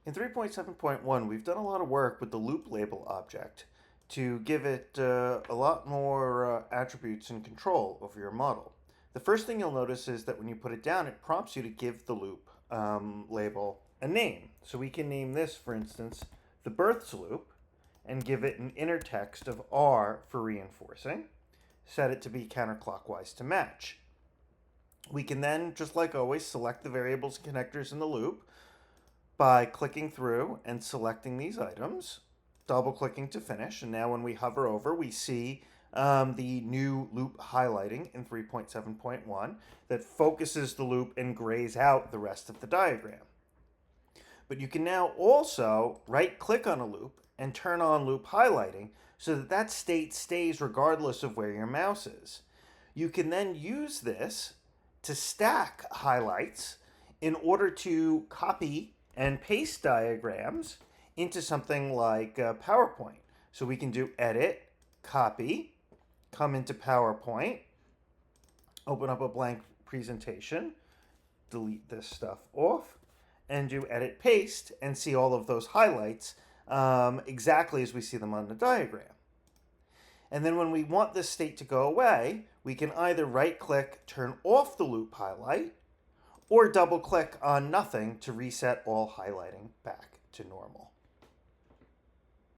In 3.7.1, we've done a lot of work with the loop label object to give it a lot more attributes and control over your model. The first thing you'll notice is that when you put it down, it prompts you to give the loop label a name. So we can name this, for instance, the births loop, and give it an inner text of R for reinforcing. Set it to be counterclockwise to match. We can then, just like always, select the variables and connectors in the loop by clicking through and selecting these items, double clicking to finish. And now when we hover over, we see the new loop highlighting in 3.7.1 that focuses the loop and grays out the rest of the diagram. But you can now also right click on a loop and turn on loop highlighting so that that state stays regardless of where your mouse is. You can then use this to stack highlights in order to copy and paste diagrams into something like PowerPoint. So we can do edit, copy, come into PowerPoint, open up a blank presentation, delete this stuff off, and do edit, paste, and see all of those highlights exactly as we see them on the diagram. And then when we want this state to go away, we can either right click, turn off the loop highlight, or double click on nothing to reset all highlighting back to normal.